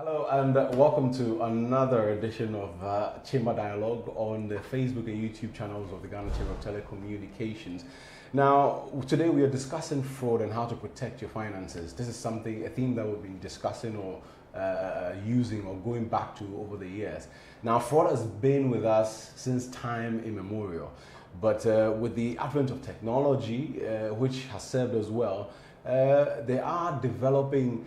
Hello and welcome to another edition of Chamber Dialogue on the Facebook and YouTube channels of the Ghana Chamber of Telecommunications. Now, today we are discussing fraud and how to protect your finances. This is a theme that we've been discussing or using or going back to over the years. Now, fraud has been with us since time immemorial, but with the advent of technology, which has served us well, they are developing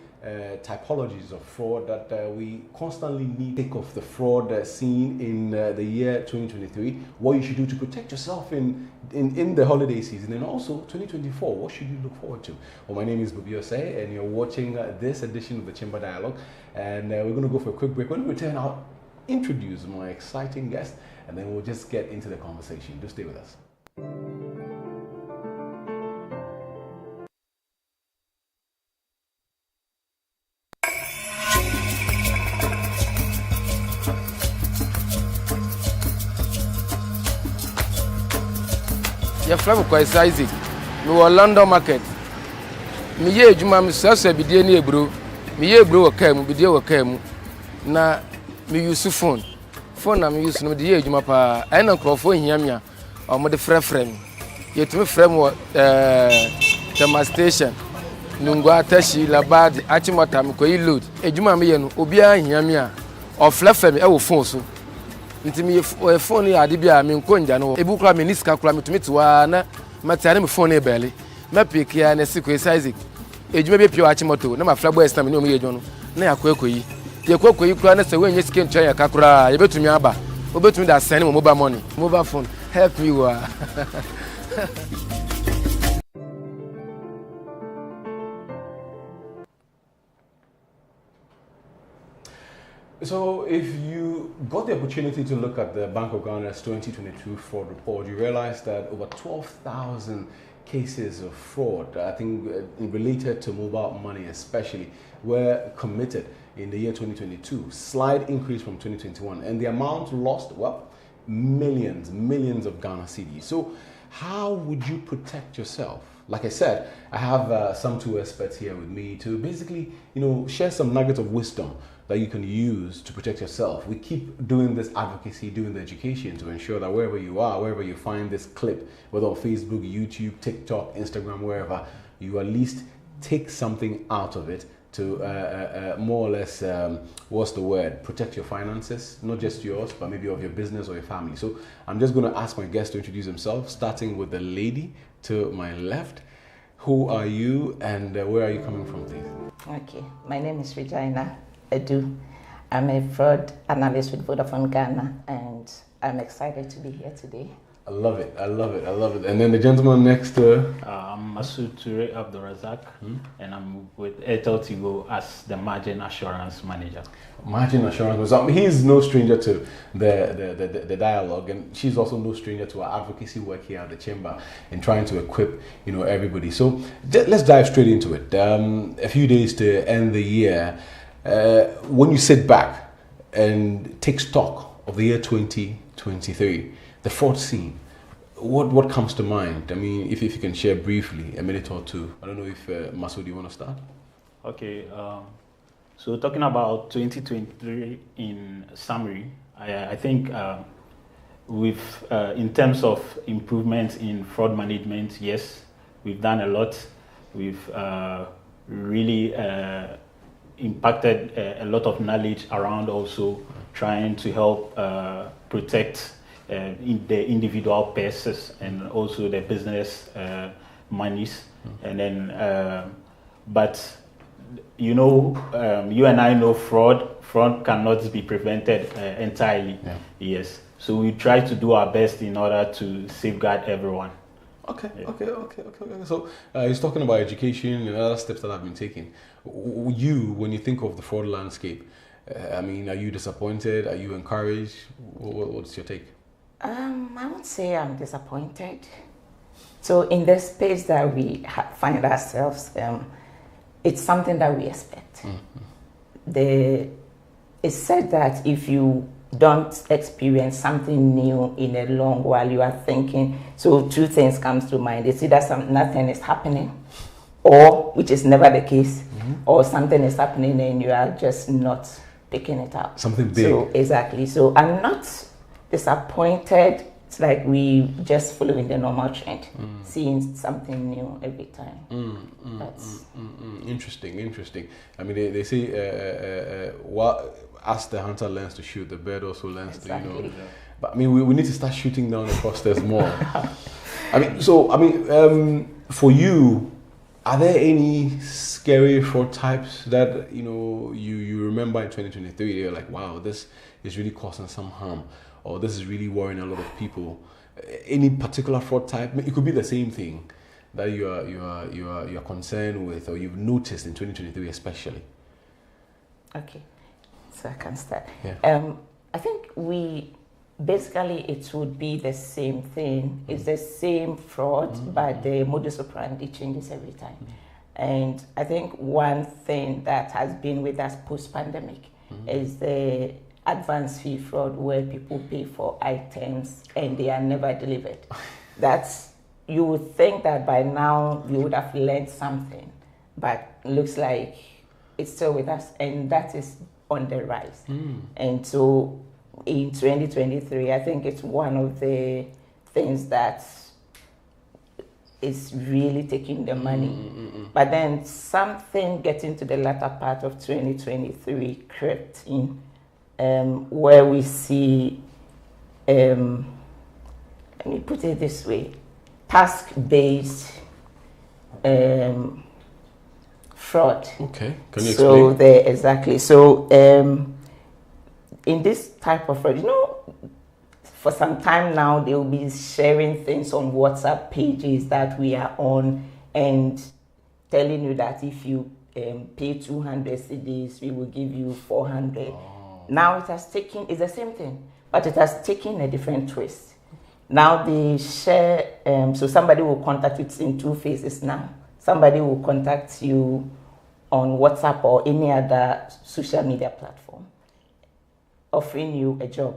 typologies of fraud that we constantly need to take off the fraud seen in the year 2023, what you should do to protect yourself in the holiday season, and also 2024, what should you look forward to? Well, my name is Bobi Osei, and you're watching this edition of the Chamber Dialogue, and we're going to go for a quick break. When we return, I'll introduce my exciting guest, and then we'll just get into the conversation. Do stay with us. Your friend Kwesi Isaac, we were London market. Me ye juma me sasa bidie ni ebro. Me ye ebro waka mu bidie waka mu. Na me use phone. Phone na me use no de ye juma pa. Ai na nkrofo hia me a o mo de frɛ me. Yetumi frɛ mo Tema station. Nungwa tashi labad achimota me koyi load. Ejuma me ye no obi a hia me a o frɛ me e wo phone so. Nti me phone ya ade bia me nkonja no ebu kura me niska kura me tumi tiwa na matare me phone e bele ma pick ya na Kwesi Isaac ejuma be pio achimoto na ma fla boys na me no me yejo no na yakoyi yekoyi kura na se wenye skin try ya kakura ye betumi aba obetumi da send mo mobile phone help me wa. So if you got the opportunity to look at the Bank of Ghana's 2022 fraud report, you realize that over 12,000 cases of fraud, I think related to mobile money especially, were committed in the year 2022. Slight increase from 2021. And the amount lost, well, millions of Ghana cedis. So how would you protect yourself? Like I said, I have some two experts here with me to basically, share some nuggets of wisdom that you can use to protect yourself. We keep doing this advocacy, doing the education to ensure that wherever you are, wherever you find this clip, whether on Facebook, YouTube, TikTok, Instagram, wherever, you at least take something out of it to more or less, protect your finances, not just yours, but maybe of your business or your family. So I'm just going to ask my guests to introduce themselves, starting with the lady to my left. Who are you and where are you coming from, please? Okay, my name is Regina Edu. I'm a fraud analyst with Vodafone Ghana, and I'm excited to be here today. I love it. And then the gentleman next to I'm Masood Ture Abdurazak, and I'm with Airtel Tigo as the Margin Assurance Manager. Margin Assurance. He's no stranger to the dialogue, and she's also no stranger to our advocacy work here at the Chamber in trying to equip everybody. So let's dive straight into it. A few days to end the year. When you sit back and take stock of the year 2023, the fraud scene, what comes to mind? I mean, if you can share briefly, a minute or two. I don't know if Masood, do you want to start? Okay, so talking about 2023 in summary, I think in terms of improvement in fraud management, yes, we've done a lot. We've really impacted a lot of knowledge around also trying to help protect in the individual purses and also the business monies. And then, but you and I know fraud cannot be prevented entirely. Yeah. Yes. So we try to do our best in order to safeguard everyone. Okay. So he's talking about education and other steps that have been taken. When you think of the fraud landscape, I mean, are you disappointed? Are you encouraged? What's your take? I would say I'm disappointed. So in the space that we find ourselves, it's something that we expect. Mm-hmm. It's said that if you don't experience something new in a long while, you are thinking, so two things comes to mind. It's either nothing is happening, or, which is never the case, or something is happening and you are just not picking it up. Something big. So exactly. So I'm not disappointed. It's like we just following the normal trend, seeing something new every time. That's Interesting. I mean, they say, as the hunter learns to shoot, the bird also learns to, But I mean, we need to start shooting down the fraudsters more. For you, are there any scary fraud types that you remember in 2023? You're like, wow, this is really causing some harm, or this is really worrying a lot of people. Any particular fraud type? It could be the same thing that you are concerned with, or you've noticed in 2023 especially. okay. So I can start. Yeah. I think basically it would be the same thing. It's the same fraud, but the modus operandi changes every time. And I think one thing that has been with us post-pandemic is the advance fee fraud, where people pay for items and they are never delivered. You would think that by now you would have learned something, but looks like it's still with us, and that is on the rise. And so in 2023, I think it's one of the things that is really taking the money. But then something getting to the latter part of 2023 crept in, where we see, let me put it this way, task-based fraud. Okay, can you explain? Exactly. So in this type of fraud, for some time now, they will be sharing things on WhatsApp pages that we are on and telling you that if you pay 200 cedis, we will give you 400. Now it's the same thing, but it has taken a different twist. Now they share, so somebody will contact you in two phases now. Somebody will contact you on WhatsApp or any other social media platform, offering you a job.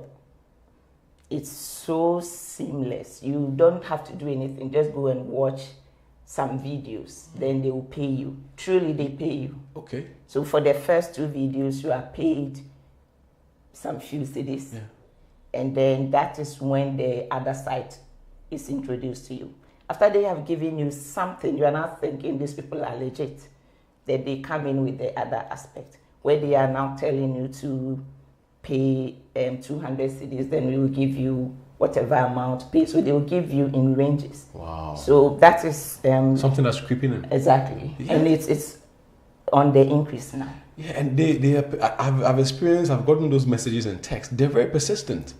It's so seamless. You don't have to do anything. Just go and watch some videos. Then they will pay you. Truly, they pay you. Okay. So for the first two videos, you are paid some few cedis. Yeah. And then that is when the other side is introduced to you. After they have given you something, you are now thinking these people are legit. Then they come in with the other aspect, where they are now telling you to pay 200 cedis, then we will give you whatever amount paid. So they will give you in ranges. Wow. So that is something that's creeping in. Exactly. Yeah. And it's on the increase now. Yeah, and I've gotten those messages and texts. They're very persistent.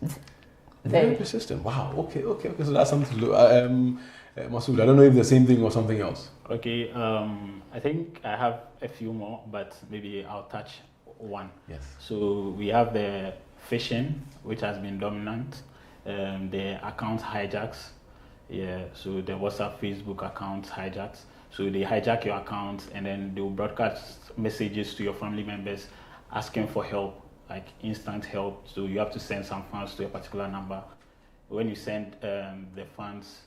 Very persistent. Wow. Okay. So that's something to look. Masood, I don't know if the same thing or something else. Okay. I think I have a few more, but maybe I'll touch one. Yes. So we have the phishing, which has been dominant. The account hijacks. Yeah. So the WhatsApp, Facebook accounts hijacks. So they hijack your account and then they will broadcast messages to your family members asking for help, like instant help. So you have to send some funds to a particular number. When you send the funds,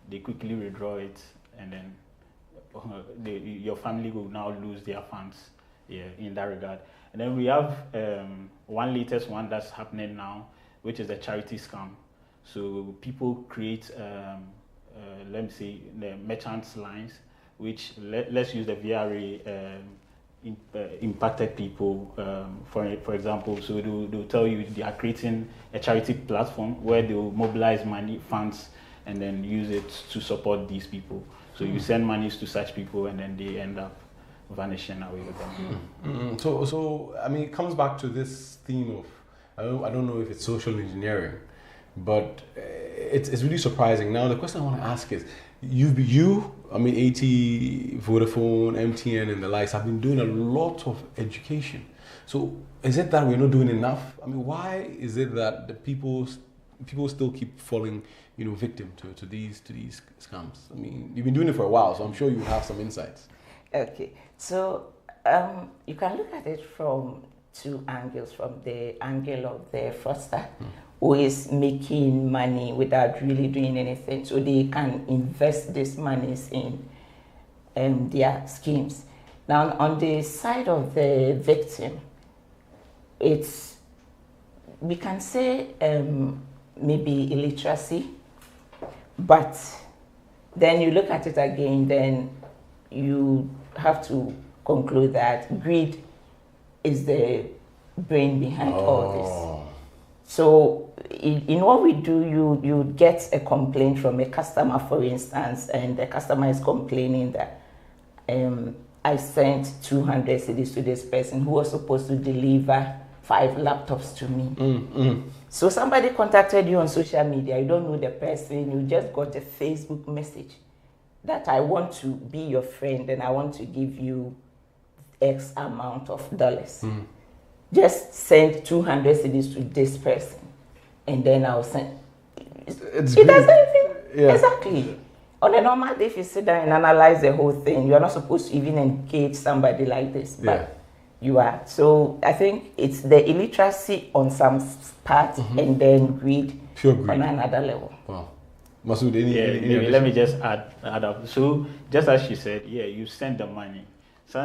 they quickly withdraw it, and then your family will now lose their funds. Yeah, in that regard. And then we have one latest one that's happening now, which is the charity scam. So people create, let me say, the merchants lines, which let's use the VRA impacted people, for example. So they'll tell you they are creating a charity platform where they'll mobilize money, funds, and then use it to support these people. So you send monies to such people, and then they end up vanishing away with them. So I mean, it comes back to this theme of, I don't know if it's social engineering, but it's really surprising. Now the question I want to ask is, I mean, AT, Vodafone, MTN, and the likes have been doing a lot of education. So is it that we're not doing enough? I mean, why is it that the people still keep falling, victim to these scams? I mean, you've been doing it for a while, so I'm sure you have some insights. Okay, so you can look at it from two angles. From the angle of the fraudster, who is making money without really doing anything, so they can invest these monies in their schemes. Now, on the side of the victim, we can say maybe illiteracy, but then you look at it again, then you have to conclude that greed is the brain behind all this. So in what we do, you get a complaint from a customer, for instance, and the customer is complaining that I sent 200 cedis to this person who was supposed to deliver 5 laptops to me. So somebody contacted you on social media, you don't know the person, you just got a Facebook message that I want to be your friend and I want to give you X amount of dollars. Just send 200 cedis to this person, and then I'll send. It doesn't even exactly. On a normal day, if you sit down and analyze the whole thing, you are not supposed to even engage somebody like this, but you are. So I think it's the illiteracy on some part, and then greed, pure greed on another level. Wow. Masood, let me just add up. So just as she said, you send the money. So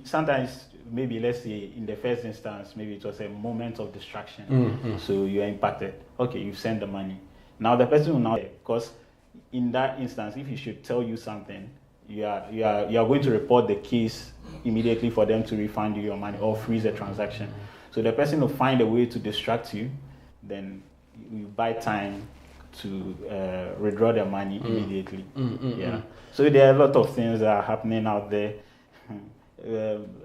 sometimes, maybe let's say in the first instance, maybe it was a moment of distraction. So you're impacted. Okay, you send the money. Now the person will now, because in that instance, if he should tell you something, you are going to report the case immediately for them to refund you your money or freeze the transaction. So the person will find a way to distract you, then you buy time to withdraw their money immediately. So there are a lot of things that are happening out there,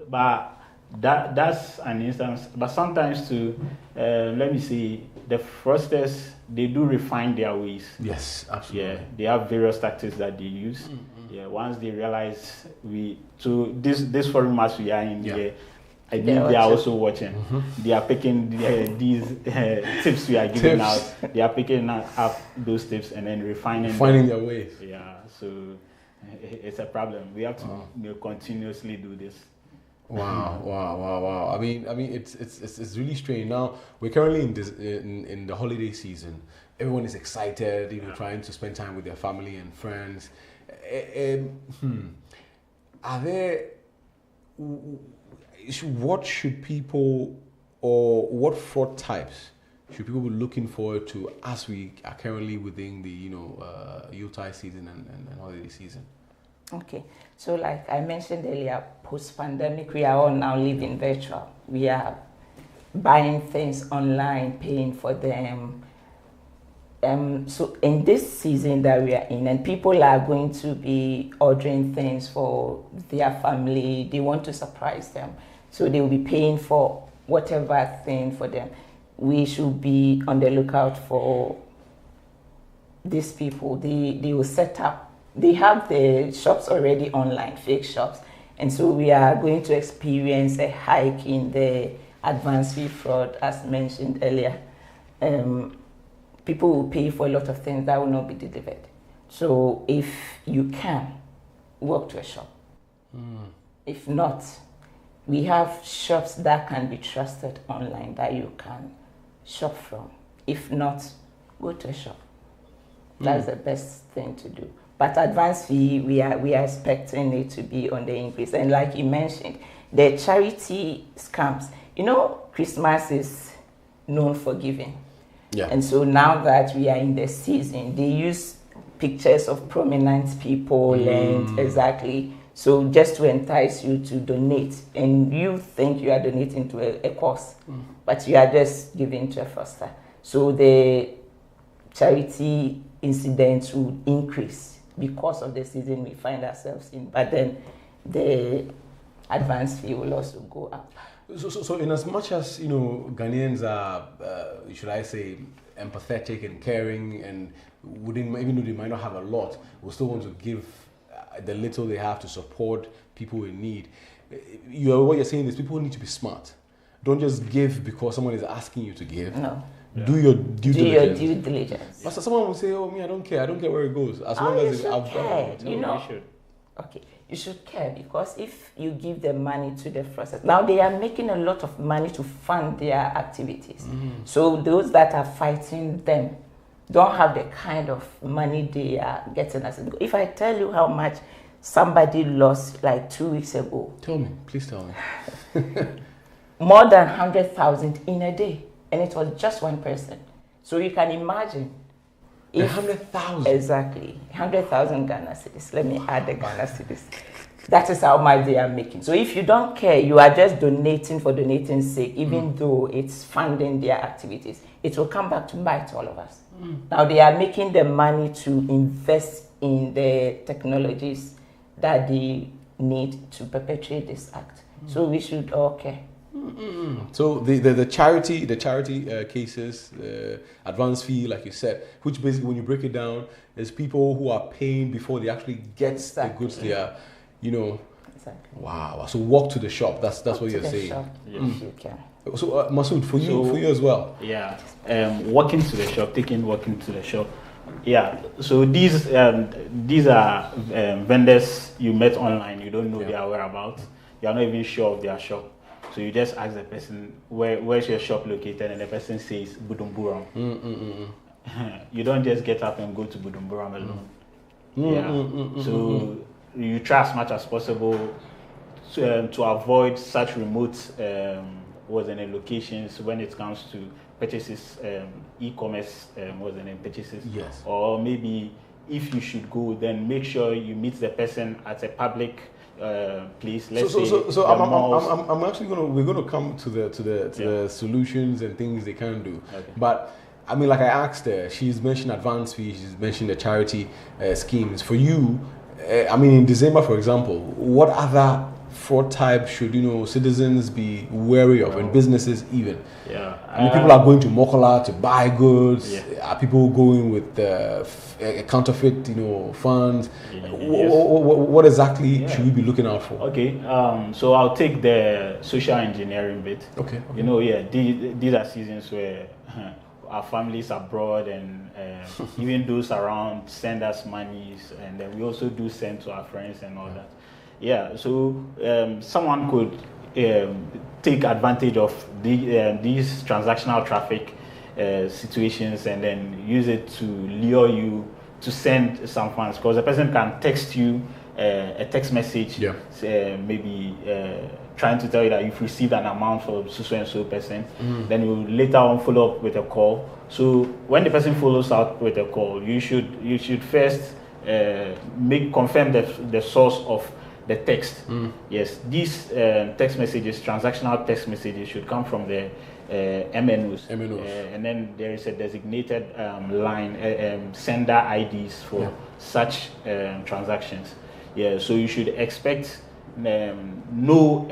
but that's an instance. But sometimes too, let me see, the fraudsters, they do refine their ways. Yes, absolutely. They have various tactics that they use. Once they realize this forum as we are in here, I think they are also watching. They are picking these tips we are giving out. They are picking up those tips and then refining their ways. So it's a problem. We have to continuously do this. Wow. I mean, it's really strange. Now we're currently in the holiday season. Everyone is excited, trying to spend time with their family and friends. Are there? What should people, or what fraud types should people be looking forward to as we are currently within the Yuletide season and holiday season? Okay, so like I mentioned earlier, post-pandemic, we are all now living virtual. We are buying things online, paying for them. So in this season that we are in, and people are going to be ordering things for their family, they want to surprise them. So they will be paying for whatever thing for them. We should be on the lookout for these people. They will set up. They have the shops already online, fake shops. And so we are going to experience a hike in the advance fee fraud, as mentioned earlier. People will pay for a lot of things that will not be delivered. So if you can, walk to a shop. If not, we have shops that can be trusted online that you can shop from. If not, go to a shop. That's the best thing to do. But advance fee, we are expecting it to be on the increase. And like you mentioned, the charity scams. Christmas is known for giving. And so now that we are in the season, they use pictures of prominent people and exactly. So just to entice you to donate, and you think you are donating to a cause, but you are just giving to a fraudster. So the charity incidents will increase because of the season we find ourselves in. But then the advance fee will also go up. So in as much as Ghanaians are, should I say, empathetic and caring, and even though they might not have a lot, will still want to give the little they have to support people in need. What you're saying is people need to be smart. Don't just give because someone is asking you to give. No. Do your due diligence. But someone will say, "Oh, me, I don't care where it goes. As long as I've done it." You should. Okay, you should care, because if you give the money to the fraudsters, now they are making a lot of money to fund their activities. So those that are fighting them don't have the kind of money they are getting. If I tell you how much somebody lost like 2 weeks ago. Tell me, please tell me. more than 100,000 in a day, and it was just one person. So you can imagine. 100,000. Exactly, 100,000 Ghana cedis. Let me add the Ghana cedis. That is how much they are making. So if you don't care, you are just donating for donating's sake, even though it's funding their activities, it will come back to bite all of us. Now they are making the money to invest in the technologies that they need to perpetuate this act. So we should all care. So the charity cases, advance fee, like you said, which basically when you break it down, is people who are paying before they actually get the goods they are, Exactly. Wow. So walk to the shop. That's what you're saying. Yes, you can. So Masood, for you as well. Yeah. Walking to the shop, walking to the shop. Yeah. So these are vendors you met online. You don't know their whereabouts. You are not even sure of their shop. So you just ask the person, where's your shop located? And the person says, Bujumbura. You don't just get up and go to Bujumbura alone. So you try as much as possible to avoid such remote locations when it comes to purchases, e-commerce purchases. Yes. Or maybe if you should go, then make sure you meet the person at a public place. So I'm actually we're gonna come to the solutions and things they can do. Okay. But I mean, like I asked her, she's mentioned advance fees, she's mentioned the charity schemes. For you, I mean, in December, for example, what other fraud types should citizens be wary of, and businesses even? Yeah, I mean, people are going to Mokola to buy goods. Yeah. Are people going with counterfeit, funds? What exactly should we be looking out for? Okay, so I'll take the social engineering bit. Okay. These are seasons where our families abroad and even those around send us monies, and then we also do send to our friends and all that. Yeah, so someone could take advantage of these transactional traffic situations and then use it to lure you to send some funds, because the person can text you a text message, maybe trying to tell you that you've received an amount for so and so person. Then you later on follow up with a call. So when the person follows up with a call, you should first confirm the source of the text. Yes, these text messages, transactional text messages, should come from the MNOs. And then there is a designated line, sender IDs for such transactions. Yeah, so you should expect no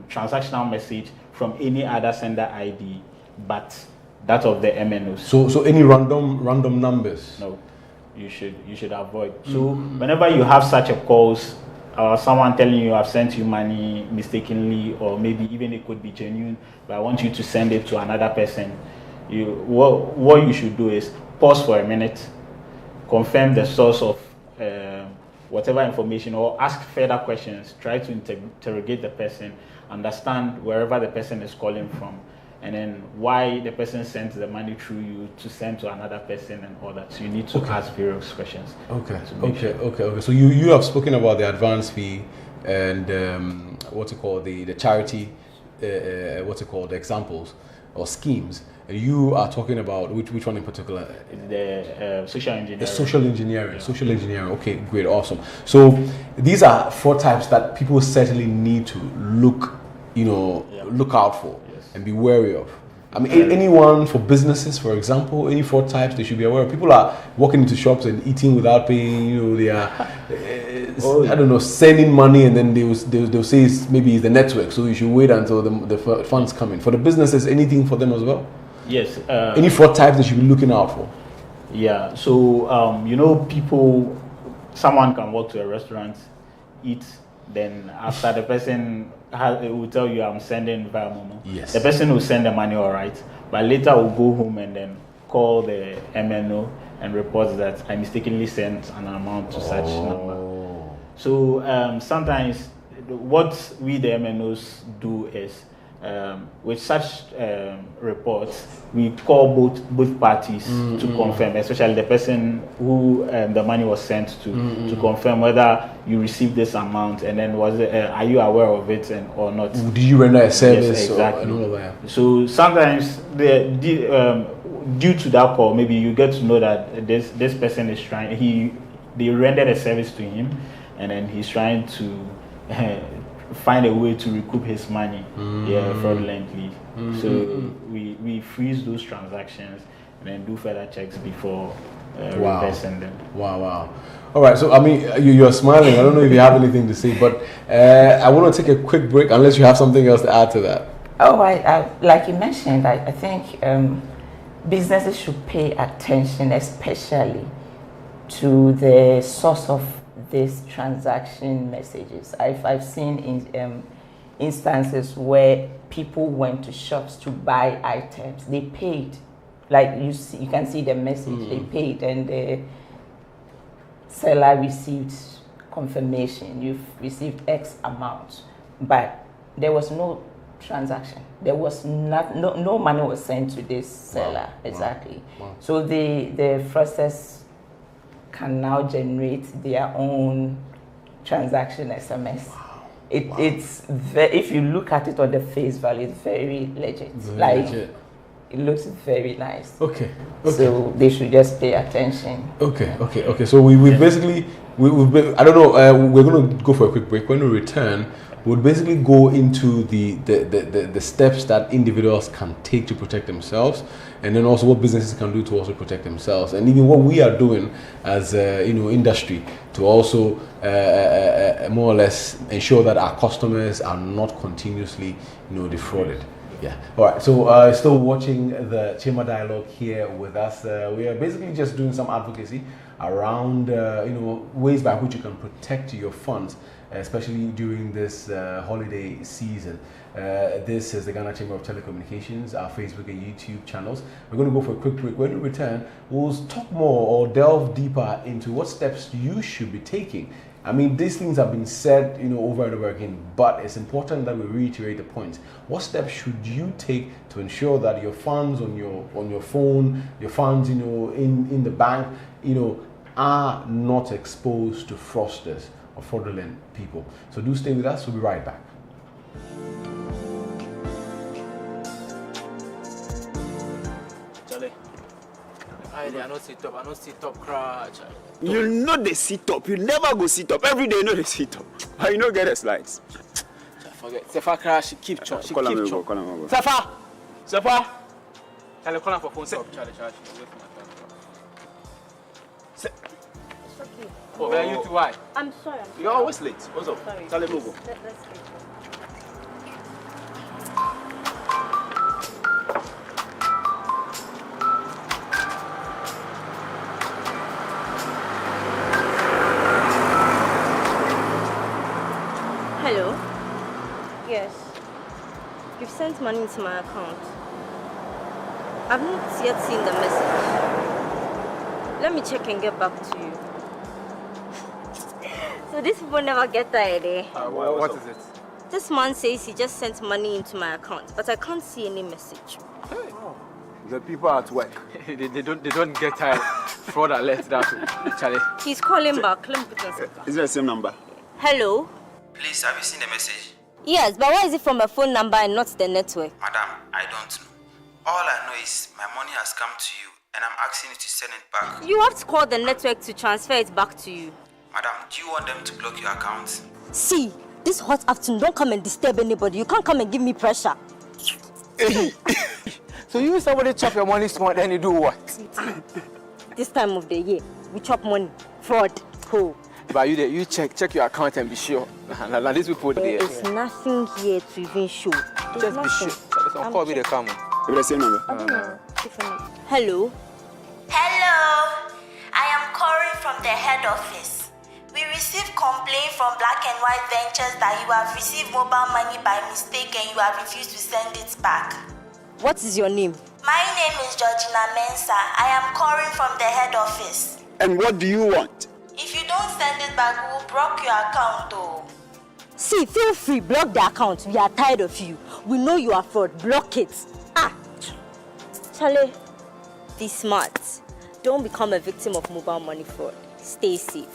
transactional message from any other sender ID but that of the MNOs. So any random numbers? No, you should avoid. So whenever you have such a calls, someone telling you I've sent you money mistakenly, or maybe even it could be genuine, but I want you to send it to another person, what you should do is pause for a minute, confirm the source of whatever information, or ask further questions. Try to interrogate the person, understand wherever the person is calling from, and then why the person sent the money through you to send to another person and all that. So you need to ask various questions. Okay. So you have spoken about the advance fee and the charity, the examples or schemes. You are talking about which one in particular? The social engineering. The social engineering. Yeah. Social engineering. Okay, great, awesome. So these are 4 types that people certainly need to look out for and be wary of. I mean, anyone for businesses, for example, any 4 types they should be aware of. People are walking into shops and eating without paying. They are, I don't know, sending money, and then they'll say maybe it's the network, so you should wait until the funds come in. For the businesses, anything for them as well? Yes. Any 4 types they should be looking out for? Yeah. So someone can walk to a restaurant, eat, then after the person will tell you I'm sending via Momo. Yes. The person will send the money, all right, but later will go home and then call the MNO and report that I mistakenly sent an amount to such number. So sometimes what we the MNOs do is with such reports, we call both parties to confirm, especially the person who the money was sent to confirm whether you received this amount, and then are you aware of it or not? Did you render a service? Yes, exactly. And all of that? So sometimes due to that call, maybe you get to know that this person is trying. They rendered a service to him, and then he's trying to find a way to recoup his money, fraudulently. So we freeze those transactions and then do further checks before reversing them. Wow. All right, so I mean, you're smiling. I don't know if you have anything to say, but I want to take a quick break unless you have something else to add to that. Oh, I like you mentioned, I think businesses should pay attention, especially to the source of these transaction messages. I've seen in instances where people went to shops to buy items. They paid, like you can see the message. They paid, and the seller received confirmation. You've received X amount, but there was no transaction. There was no money was sent to this seller. Exactly. Wow. So the fraudsters can now generate their own transaction SMS. Wow. It's if you look at it on the face value, it's very legit. It looks very nice. Okay. So they should just pay attention. Okay. So we basically I don't know. We're going to go for a quick break. When we return, we'll basically go into the steps that individuals can take to protect themselves, and then also what businesses can do to also protect themselves, and even what we are doing as industry to also more or less ensure that our customers are not continuously defrauded. Yeah. All right. So still watching the Chamber Dialogue here with us. We are basically just doing some advocacy around ways by which you can protect your funds, especially during this holiday season. This is the Ghana Chamber of Telecommunications, our Facebook and YouTube channels. We're going to go for a quick break. When we return, we'll talk more or delve deeper into what steps you should be taking. I mean, these things have been said, over and over again, but it's important that we reiterate the point. What steps should you take to ensure that your funds on your phone, your funds, in the bank, are not exposed to fraudsters or fraudulent people? So do stay with us. We'll be right back. I don't sit up, cry. You know they sit up. You never go sit up. Every day you know they sit up. But you don't get the slides. Forget. Sefa crash. She keep chop. Call him over. Sefa. Charlie, call her for phone. Charlie. Wait for my turn. It's okay. Oh, where are you two? Why? I'm sorry. You're always late. What's up? Sorry. Charlie, move on. Let's go. Hello? Yes. You've sent money into my account. I've not yet seen the message. Let me check and get back to you. So these people never get tired, eh? What is it? This man says he just sent money into my account, but I can't see any message. Hey. The people at work. they don't get tired. Fraud alert that, Charlie. He's calling back. Let me put on speaker. Is it the same number? Hello? Please, have you seen the message? Yes, but why is it from a phone number and not the network? Madam, I don't know. All I know is my money has come to you and I'm asking you to send it back. You have to call the network to transfer it back to you. Madam, do you want them to block your account? See, this hot afternoon, don't come and disturb anybody. You can't come and give me pressure. So you somebody chop your money small, then you do what? This time of the year, we chop money. Fraud. Oh. But you check your account and be sure. Now these people There is nothing here to even show. just be sure. So call me the camera. Is it the same number? I don't know. Different. Hello? Hello, I am calling from the head office. We received complaint from Black and White Ventures that you have received mobile money by mistake and you have refused to send it back. What is your name? My name is Georgina Mensah. I am calling from the head office. And what do you want? If you don't send it back, we will block your account. See, feel free, block the account. We are tired of you. We know you are fraud. Block it. Charlie, be smart. Don't become a victim of mobile money fraud. Stay safe.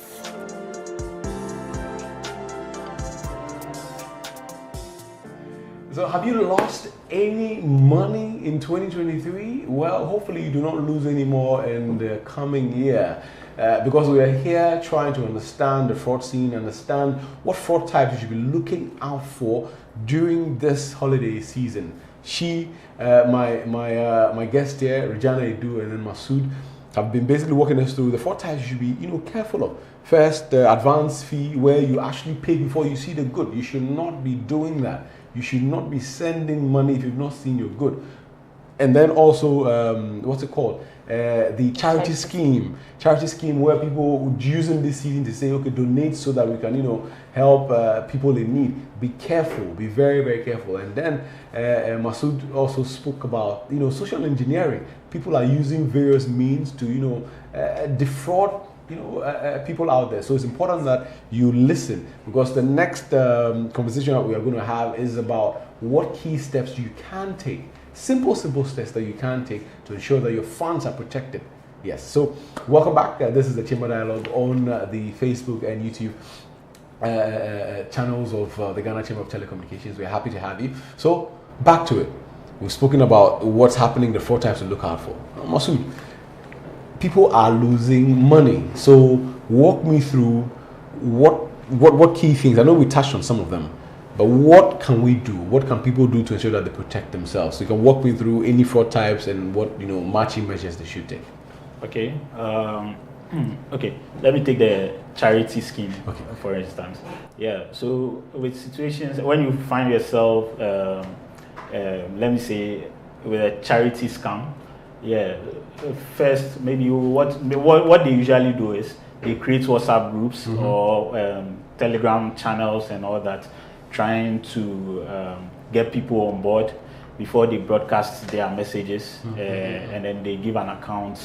So have you lost any money in 2023? Well, hopefully you do not lose any more in the coming year. Because we are here trying to understand the fraud scene, understand what fraud types you should be looking out for during this holiday season. My guest here, Regina Edu and then Masood, have been basically walking us through the fraud types you should be careful of. First, the advance fee, where you actually pay before you see the good. You should not be doing that. You should not be sending money if you've not seen your good. And then also, what's it called? The charity scheme. Charity scheme where people using this season to say, okay, donate so that we can, help people in need. Be careful. Be very, very careful. And then Masood also spoke about, social engineering. People are using various means to, defraud people out there. So it's important that you listen, because the next conversation that we are going to have is about what key steps you can take. Simple steps that you can take to ensure that your funds are protected. Yes. So welcome back. This is the Chamber Dialogue on the Facebook and YouTube channels of the Ghana Chamber of Telecommunications. We're happy to have you. So back to it. We've spoken about what's happening, the fraud types to look out for. Masood, people are losing money. So walk me through what key things. I know we touched on some of them, but what can we do? What can people do to ensure that they protect themselves? So you can walk me through any fraud types and what matching measures they should take. Okay. Okay. Let me take the charity scheme, for instance. Yeah. So with situations when you find yourself, let me say, with a charity scam. Yeah. First, maybe what they usually do is they create WhatsApp groups or Telegram channels and all that, trying to get people on board before they broadcast their messages, and then they give an account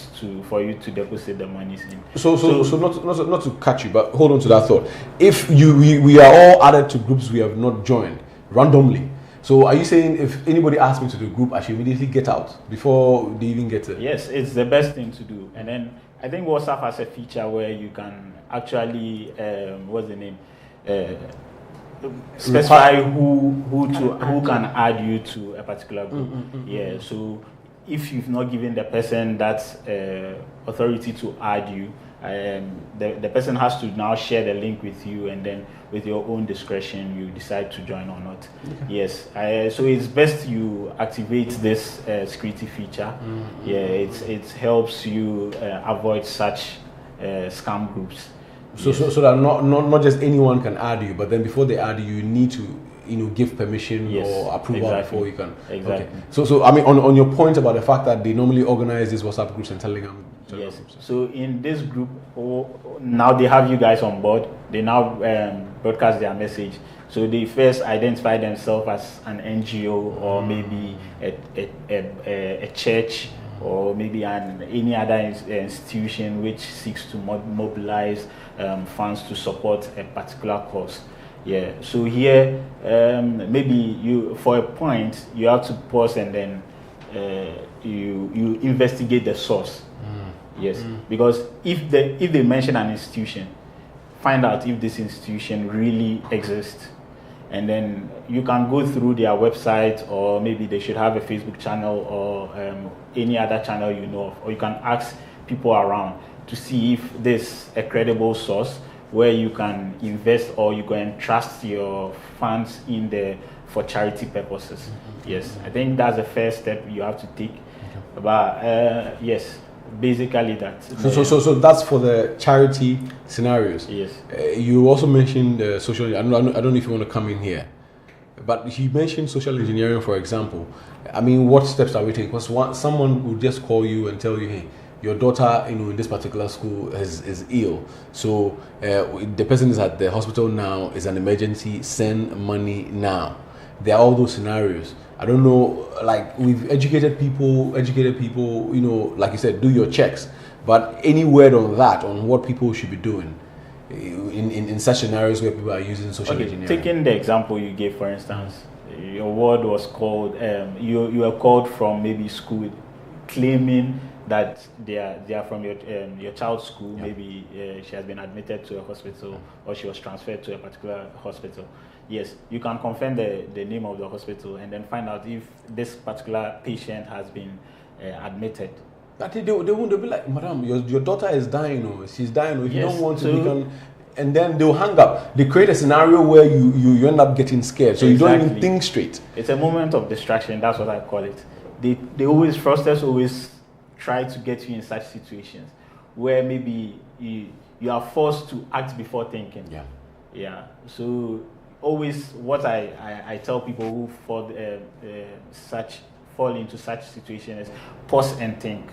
for you to deposit the monies in. So not to catch you, but hold on to that thought. If we are all added to groups we have not joined randomly. So are you saying if anybody asks me to do a group, I should immediately get out before they even get it? Yes, it's the best thing to do. And then I think WhatsApp has a feature where you can actually, what's the name? Specify who can add you to a particular group. Yeah, so if you've not given the person that authority to add you, the person has to now share the link with you, and then with your own discretion you decide to join or not. Yes, so it's best you activate this security feature. Yeah, it helps you avoid such scam groups. So that not just anyone can add you, but then before they add you, you need to give permission or approval before you can. Exactly. Okay. So I mean, on your point about the fact that they normally organize these WhatsApp groups and Telegram groups. So in this group, now they have you guys on board. They now broadcast their message. So they first identify themselves as an NGO or maybe a church, or maybe any other institution which seeks to mobilize funds to support a particular cause. Yeah. So here, maybe for a point, you have to pause and then you investigate the source. Yes. Because if they mention an institution, find out if this institution really exists. And then you can go through their website, or maybe they should have a Facebook channel or any other channel you know of, or you can ask people around to see if there's a credible source where you can invest or you can entrust your funds in there for charity purposes. Yes, I think that's the first step you have to take. But yes, basically that. So that's for the charity scenarios. Yes. You also mentioned social. I don't know if you want to come in here, but you mentioned social engineering, for example. I mean, what steps are we taking? Because someone will just call you and tell you, hey, your daughter, in this particular school is ill. So the person is at the hospital now. It's an emergency. Send money now. There are all those scenarios. I don't know, like we've educated people, like you said, do your checks. But any word on that, on what people should be doing in such scenarios where people are using social engineering? Taking the example you gave, for instance, Your ward was called. You were called from maybe school, claiming that they are from your child's school. Maybe she has been admitted to a hospital or she was transferred to a particular hospital. Yes, you can confirm the name of the hospital and then find out if this particular patient has been admitted. I think they'll be like, Madam, your daughter is dying, or she's dying, or if you Yes, don't want to, so- you can. And then they'll hang up. They create a scenario where you end up getting scared, so you don't even Exactly. think straight. It's a moment of distraction. That's what I call it. They always, fraudsters always try to get you in such situations where maybe you are forced to act before thinking. Yeah. So always what I tell people who fall into such situations is pause and think.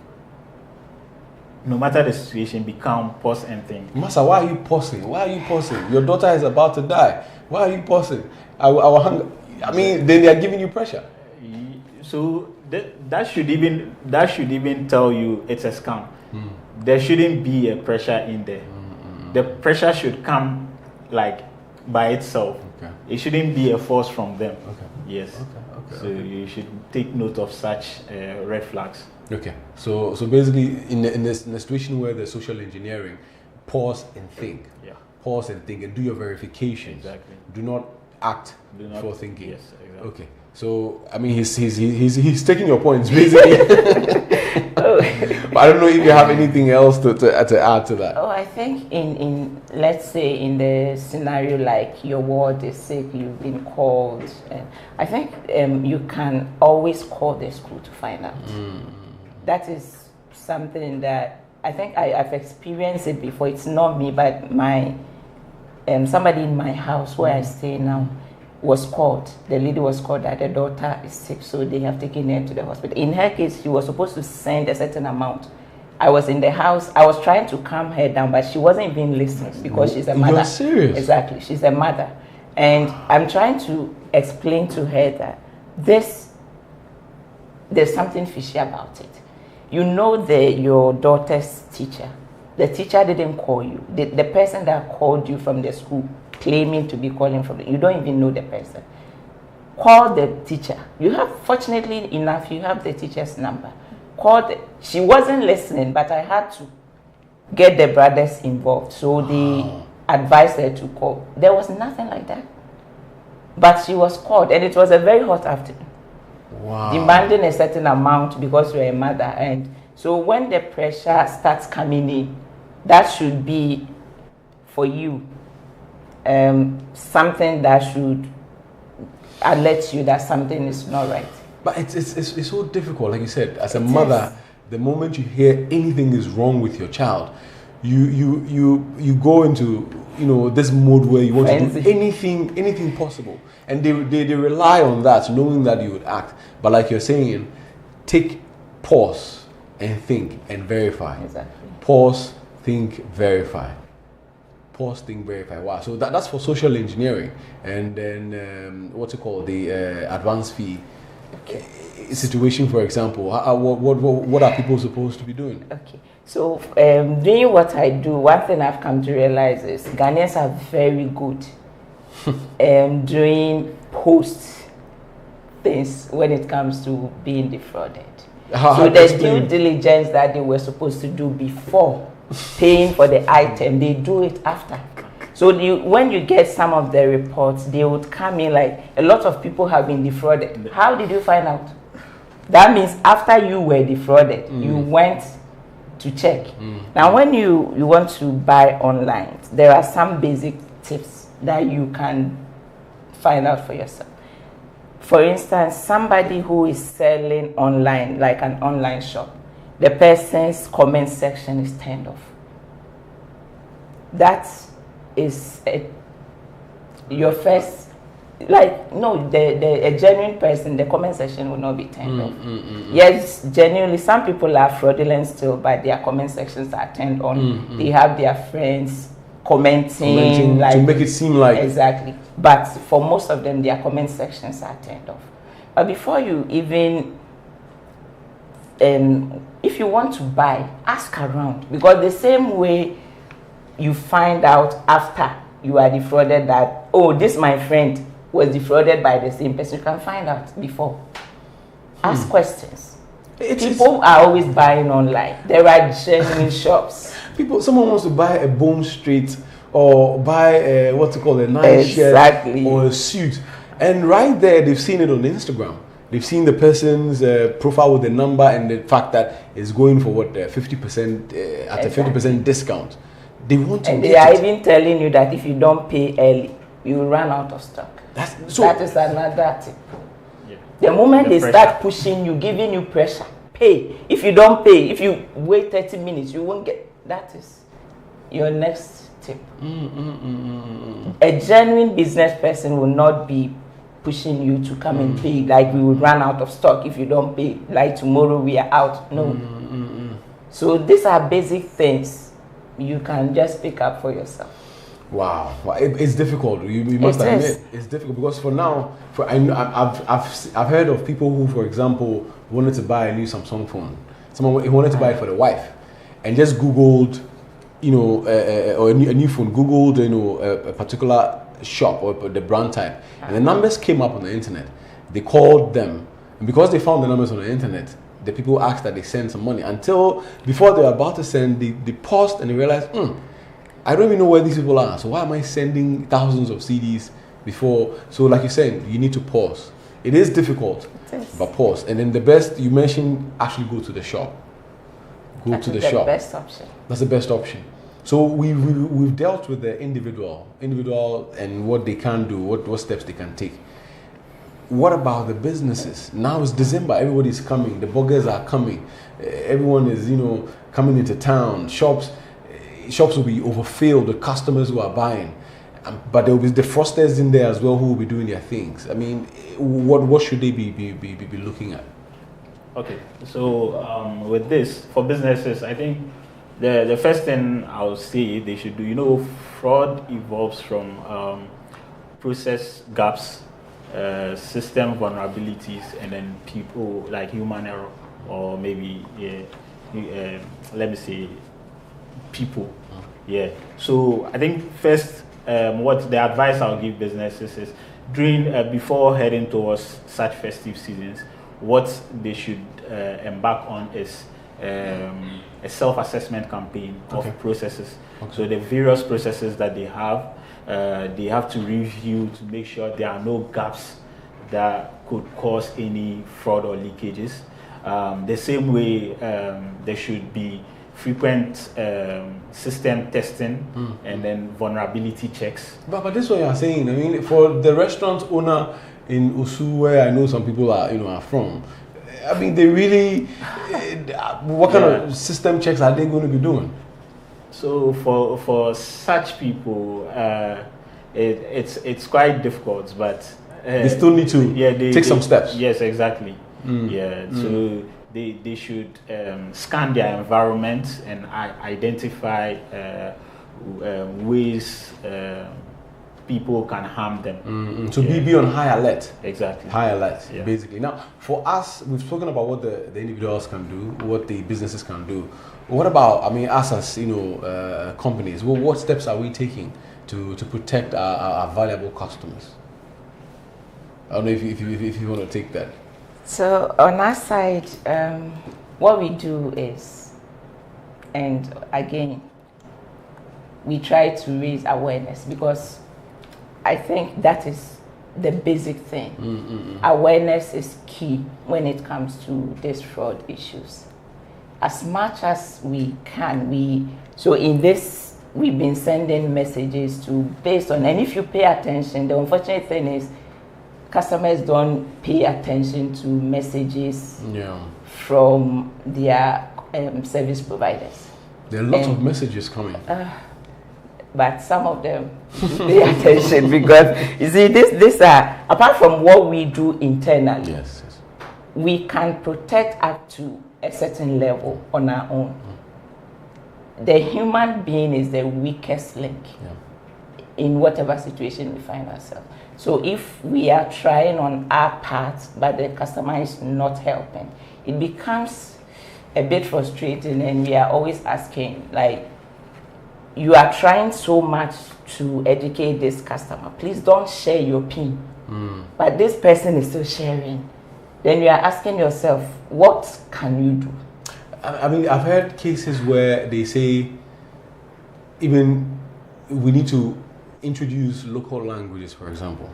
No matter the situation, be calm, pause and think. Master, why are you pausing? Why are you pausing? Your daughter is about to die. Why are you pausing? I will hang. I mean, they are giving you pressure. So that should even tell you it's a scam. There shouldn't be a pressure in there. The pressure should come like by itself. Okay. It shouldn't be a force from them. Okay. Yes. Okay. So you should take note of such red flags. Okay. So basically, in a situation where there's social engineering, pause and think. Yeah. Pause and think and do your verification. Exactly. Do not act Do not- before thinking. Yes, exactly. Okay. So I mean, he's taking your points basically. But I don't know if you have anything else to add to that. Oh, I think in let's say in the scenario like your ward is sick, you've been called, and I think you can always call the school to find out. That is something that I think I've experienced it before. It's not me, but my somebody in my house where I stay now was called. The lady was called that the daughter is sick, so they have taken her to the hospital. In her case, she was supposed to send a certain amount. I was in the house. I was trying to calm her down, but she wasn't even listening because she's a mother. You're serious? Exactly. She's a mother. And I'm trying to explain to her that there's something fishy about it. You know your daughter's teacher. The teacher didn't call you. The person that called you from the school claiming to be calling from you don't even know the person. Call the teacher. Fortunately enough, you have the teacher's number. She wasn't listening, but I had to get the brothers involved. So they advised her to call. There was nothing like that. But she was called, and it was a very hot afternoon. Wow. Demanding a certain amount because you're a mother. And so when the pressure starts coming in, that should be for you something that should alert you that something is not right. But it's so difficult, like you said, as a mother. The moment you hear anything is wrong with your child, you go into this mode where you want to do anything possible, and they rely on that, knowing that you would act. But like you're saying, take pause and think and verify. Exactly. Pause, think, verify. Pause, think, verify. Wow. So that's for social engineering, and then what's it called? The advance fee situation, for example. What are people supposed to be doing? Okay. So doing what I do, one thing I've come to realize is Ghanaians are very good doing post things when it comes to being defrauded. So the due diligence that they were supposed to do before paying for the item, they do it after. So when you get some of the reports, they would come in like, a lot of people have been defrauded. How did you find out? That means after you were defrauded, you went to check. Now when you want to buy online, there are some basic tips that you can find out for yourself. For instance, somebody who is selling online, like an online shop, the person's comment section is turned off. That is your first, a genuine person, the comment section will not be turned off. Yes, genuinely, some people are fraudulent still, but their comment sections are turned on. They have their friends commenting like, to make it seem like exactly. But for most of them, their comment sections are turned off. But before you even if you want to buy, ask around, because the same way you find out after you are defrauded that, oh, this my friend was defrauded by the same person. You can find out before. Ask questions. People are always buying online. There are genuine shops. Someone wants to buy a Bone Street or buy a nice shirt or a suit, and right there they've seen it on Instagram. They've seen the person's profile with the number and the fact that it's going for 50% at a 50% discount. They want to. And they are even telling you that if you don't pay early, you will run out of stock. That is another tip. Yeah. The moment they start pushing you, giving you pressure, pay. If you don't pay, if you wait 30 minutes, you won't get. That is your next tip. A genuine business person will not be pushing you to come and pay, like we would run out of stock if you don't pay, like tomorrow we are out. No. So these are basic things you can just pick up for yourself. Wow, it's difficult. You must admit it's difficult, because for now, I've heard of people who, for example, wanted to buy a new Samsung phone. Someone wanted to buy it for the wife, and just Googled, or a new phone. Googled, a particular shop or the brand type, and the numbers came up on the internet. They called them, and because they found the numbers on the internet, the people asked that they send some money. Until before they were about to send, they paused and they realized, I don't even know where these people are. So why am I sending thousands of CDs before? So like you said, you need to pause. It is difficult, but pause. And then the best, you mentioned, actually go to the shop. That's the best option. That's the best option. So we've dealt with the individual and what they can do, what steps they can take. What about the businesses? Now it's December, everybody's coming, the bloggers are coming, everyone is, coming into town. Shops will be overfilled with customers who are buying. But there will be the fraudsters in there as well who will be doing their things. I mean, what should they be looking at? Okay, so with this, for businesses, I think the first thing I would say they should do, fraud evolves from process gaps, system vulnerabilities, and then people like human error, or maybe let me say people. Yeah. So I think first, what the advice I'll give businesses is during before heading towards such festive seasons, what they should embark on is a self-assessment campaign of processes. So the various processes that they have to review to make sure there are no gaps that could cause any fraud or leakages. The same way there should be frequent system testing and then vulnerability checks. But this is what you're saying. I mean, for the restaurant owner in Osu, where I know some people are from, I mean, they really, what kind of system checks are they going to be doing? So for such people, it's quite difficult, but they still need to take some steps. Yes, exactly. So they should scan their environment and identify ways people can harm them. So be on high alert. Exactly. High alert, basically. Now, for us, we've spoken about what the individuals can do, what the businesses can do. What about, us as companies? What steps are we taking to protect our valuable customers? I don't know if you want to take that. So on our side, what we do is, and again, we try to raise awareness, because I think that is the basic thing. Awareness is key when it comes to these fraud issues. As much as we can, so in this, we've been sending messages based on, and if you pay attention, the unfortunate thing is customers don't pay attention to messages from their service providers. There are lots of messages coming. But some of them pay attention, because you see, these are, apart from what we do internally, we can protect up to a certain level on our own. The human being is the weakest link in whatever situation we find ourselves. So if we are trying on our part, but the customer is not helping, it becomes a bit frustrating, and we are always asking, like, you are trying so much to educate this customer. Please don't share your PIN. but this person is still sharing, then you are asking yourself, what can you do? I mean, I've heard cases where they say even we need to introduce local languages, for example.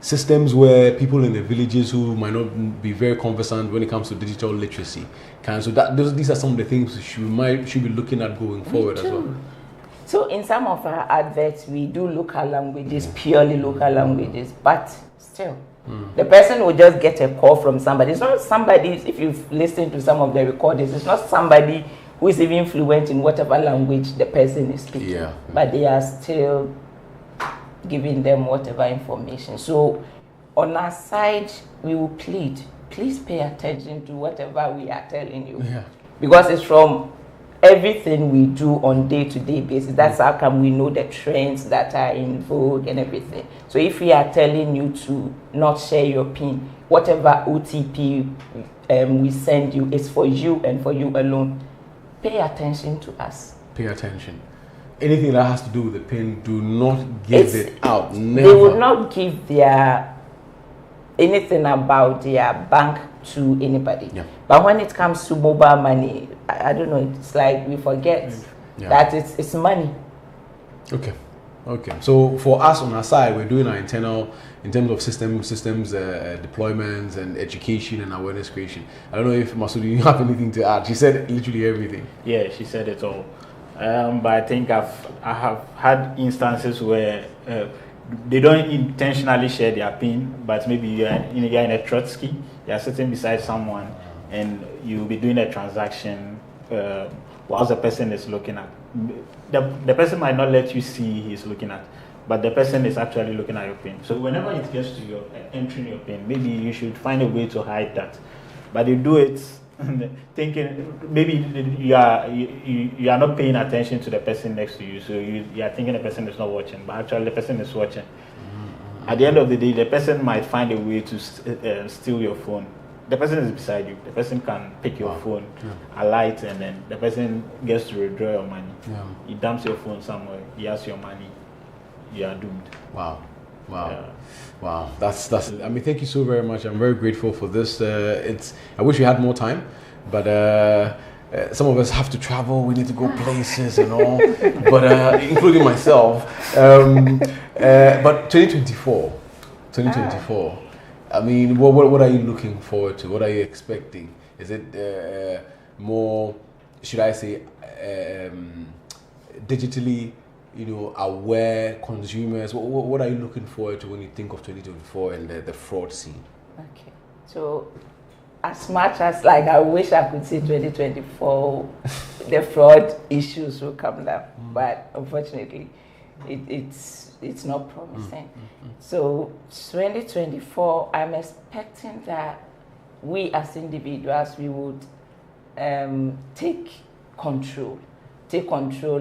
Systems where people in the villages who might not be very conversant when it comes to digital literacy can. So these are some of the things we should be looking at going forward as well. So in some of our adverts, we do local languages, purely local languages, but still, the person will just get a call from somebody. It's not somebody, if you've listened to some of the recordings, it's not somebody who is even fluent in whatever language the person is speaking, but they are still giving them whatever information. So on our side, we will plead, please pay attention to whatever we are telling you. Because it's from everything we do on day-to-day basis. That's how come we know the trends that are in vogue and everything. So if we are telling you to not share your PIN, whatever OTP we send you is for you and for you alone. Pay attention to us. Pay attention. Anything that has to do with the PIN, do not give it out. Never. They will not give their anything about their bank to anybody. But when it comes to mobile money, I don't know, it's like we forget that it's money. Okay. So for us on our side, we're doing our internal in terms of systems, deployments, and education and awareness creation. I don't know if Masudi, you have anything to add. She said literally everything. Yeah, she said it all. But I think I have had instances where they don't intentionally share their PIN, but maybe you're in a Trotsky, you're sitting beside someone, and you'll be doing a transaction whilst the person is looking at. The person might not let you see he's looking at, but the person is actually looking at your PIN. So whenever it gets to your entering your PIN, maybe you should find a way to hide that. But you do it thinking maybe you are not paying attention to the person next to you, so you are thinking the person is not watching, but actually the person is watching. At the end of the day, the person might find a way to steal your phone. The person is beside you. The person can pick your phone, alight, and then the person gets to withdraw your money. He dumps your phone somewhere. He has your money. You are doomed. Wow. That's. I mean, thank you so very much. I'm very grateful for this. I wish we had more time, but some of us have to travel. We need to go places and all, but including myself. But 2024. I mean, what are you looking forward to? What are you expecting? Is it more, should I say, digitally, aware consumers? What are you looking forward to when you think of 2024 and the fraud scene? Okay, so as much as I wish I could see 2024, the fraud issues will come down, but unfortunately, it's not promising. So 2024, I'm expecting that we as individuals, we would take control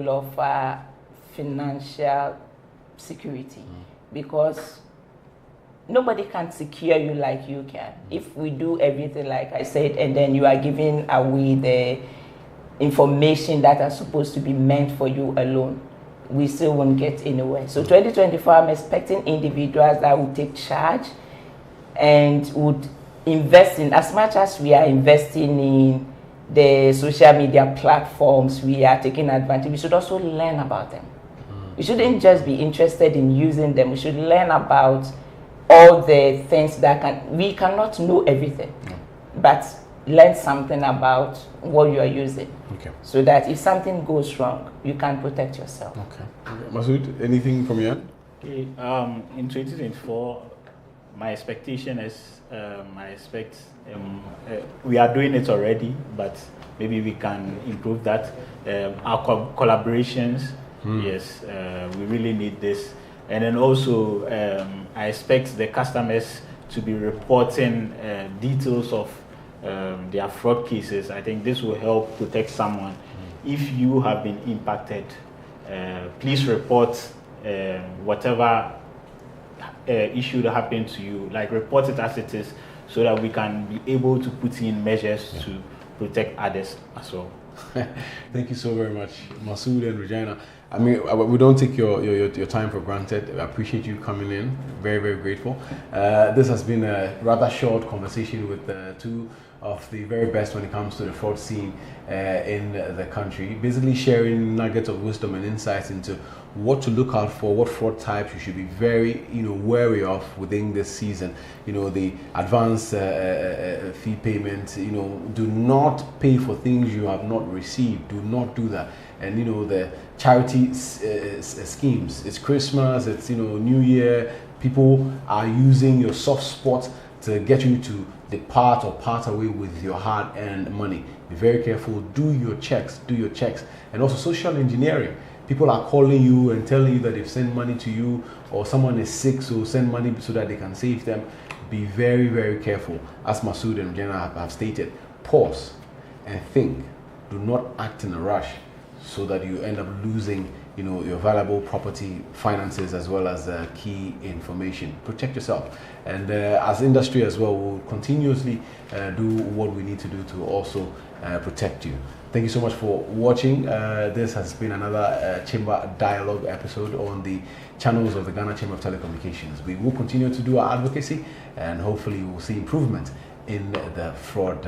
of our financial security, because nobody can secure you like you can. If we do everything like I said, and then you are giving away the information that are supposed to be meant for you alone, we still won't get anywhere. So 2024, I'm expecting individuals that will take charge and would invest in, as much as we are investing in the social media platforms, we are taking advantage, we should also learn about them. We shouldn't just be interested in using them. We should learn about all the things that we cannot know everything, but learn something about what you are using. Okay. So that if something goes wrong, you can protect yourself. Okay. Masood, anything from you? Okay. In 2024, my expectation is, we are doing it already, but maybe we can improve that. Our collaborations, yes, we really need this. And then also, I expect the customers to be reporting details of their fraud cases. I think this will help protect someone. If you have been impacted, please report whatever issue that happened to you. Report it as it is, so that we can be able to put in measures to protect others as well. Thank you so very much, Masood and Regina. I mean, we don't take your time for granted. I appreciate you coming in. Very, very grateful. This has been a rather short conversation with two of the very best when it comes to the fraud scene in the country. Basically sharing nuggets of wisdom and insights into what to look out for, what fraud types you should be very, wary of within this season. The advance fee payment, do not pay for things you have not received. Do not do that. And, the charity schemes, it's Christmas, it's, New Year. People are using your soft spot to get you to depart or part away with your hard-earned money. Be very careful. Do your checks. And also social engineering. People are calling you and telling you that they've sent money to you, or someone is sick, so send money so that they can save them. Be very, very careful. As Masood and Jenna have stated, pause and think. Do not act in a rush so that you end up losing your valuable property, finances, as well as key information. Protect yourself. And as industry as well, we'll continuously do what we need to do to also protect you. Thank you so much for watching. This has been another Chamber Dialogue episode on the channels of the Ghana Chamber of Telecommunications. We will continue to do our advocacy, and hopefully we'll see improvement in the fraud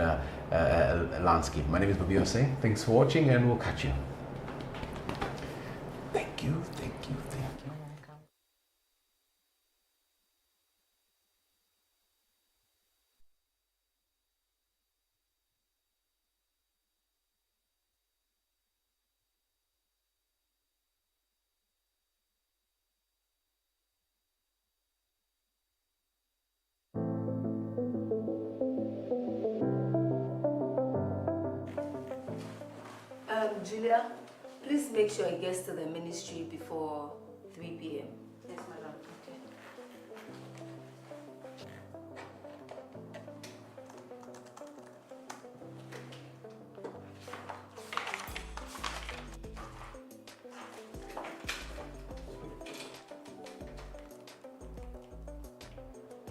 landscape. My name is Bobby Osei. Thanks for watching, and we'll catch you. Thank you. Julia, please make sure it gets to the ministry before 3 p.m. Yes, madam. Okay.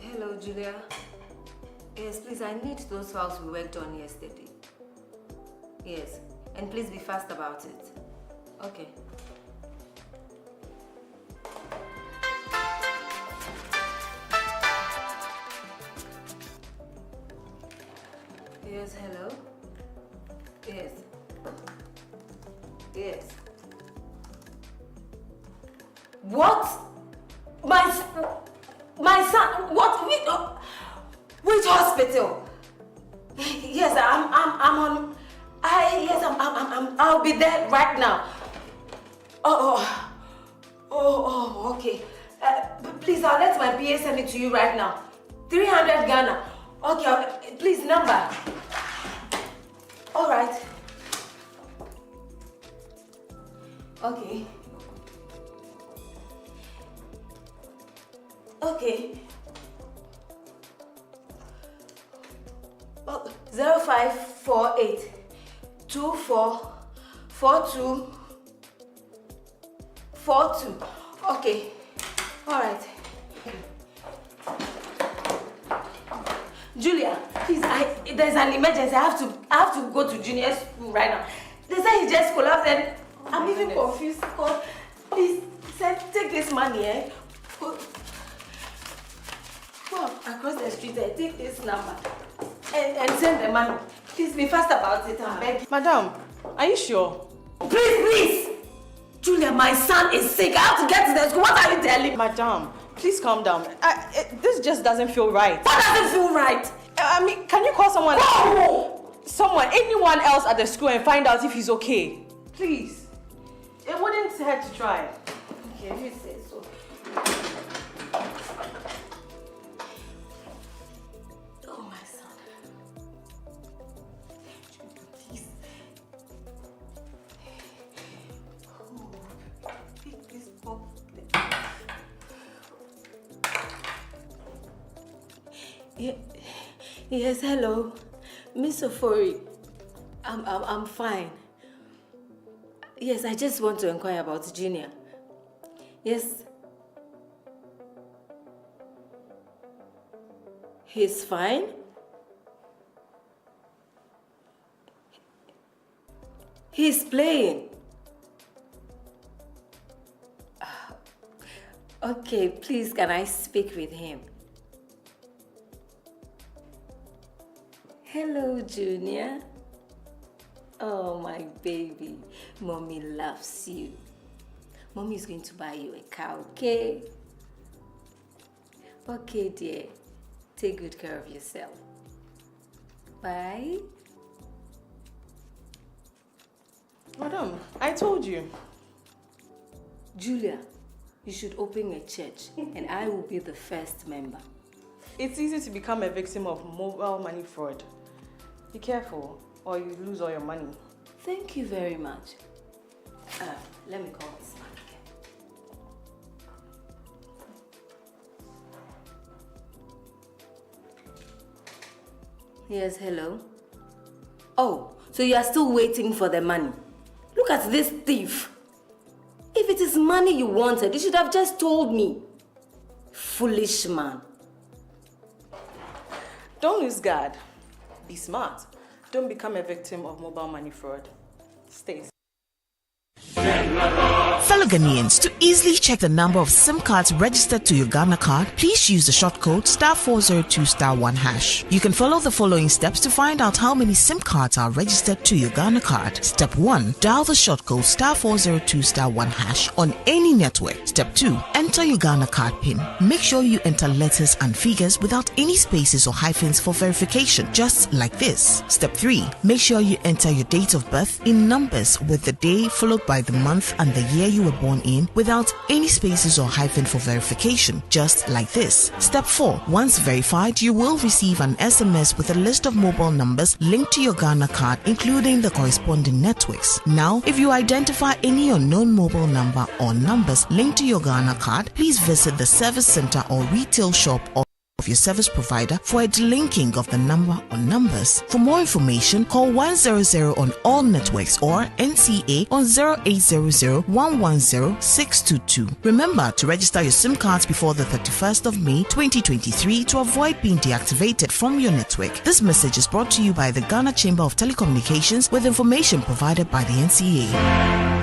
Hello, Julia. Yes, please, I need those files we worked on yesterday. Yes. And please be fast about it. Okay. Yes, hello? Yes. Yes. What? My son, what? Which hospital? Yes, I'm on... Yes, I'll be there right now. Oh, okay. Please, I'll let my PA send it to you right now. 300 Ghana. Okay, please, number. All right. Okay. Okay. 0548 244242. Okay. All right. Julia, please, there's an emergency. I have to go to junior school right now. They say he just collapsed and I'm even confused. Please, take this money, eh? Go across the street, take this number and send the money. Please be fast about it, I beg. Madam, are you sure? Please! Julia, my son is sick. I have to get to the school. What are you telling me? Madam, please calm down. This just doesn't feel right. What doesn't feel right? I mean, can you call someone? Anyone else at the school and find out if he's okay? Please. It wouldn't hurt to try. Okay, you say so. Oh, my son. Please. Pick this up. Yes, hello. Miss Ofori. I'm fine. Yes, I just want to inquire about Junior. Yes. He's fine? He's playing. Okay, please, can I speak with him? Hello, Junior. Oh, my baby. Mommy loves you. Mommy is going to buy you a car, okay? Okay, dear. Take good care of yourself. Bye. Madam, I told you. Julia, you should open a church and I will be the first member. It's easy to become a victim of mobile money fraud. Be careful or you lose all your money. Thank you very much. Let me call this man again. Yes, hello? Oh, so you are still waiting for the money? Look at this thief. If it is money you wanted, you should have just told me. Foolish man. Don't lose guard. Be smart. Don't become a victim of mobile money fraud. Stay safe. Fellow Ghanaians, to easily check the number of SIM cards registered to your Ghana card, please use the short code *402*1#. You can follow the following steps to find out how many SIM cards are registered to your Ghana card. Step 1. Dial the short code *402*1# on any network. Step 2. Enter your Ghana card PIN. Make sure you enter letters and figures without any spaces or hyphens for verification, just like this. Step 3. Make sure you enter your date of birth in numbers with the day followed by the month and the year you were born in without any spaces or hyphen for verification, just like this. Step 4. Once verified, you will receive an SMS with a list of mobile numbers linked to your Ghana card, including the corresponding networks. Now, if you identify any unknown mobile number or numbers linked to your Ghana card, please visit the service center or retail shop of your service provider for a delinking of the number or numbers. For more information, call 100 on all networks or NCA on 0800 110 622. Remember to register your SIM cards before the 31st of May 2023 to avoid being deactivated from your network. This message is brought to you by the Ghana Chamber of Telecommunications with information provided by the NCA.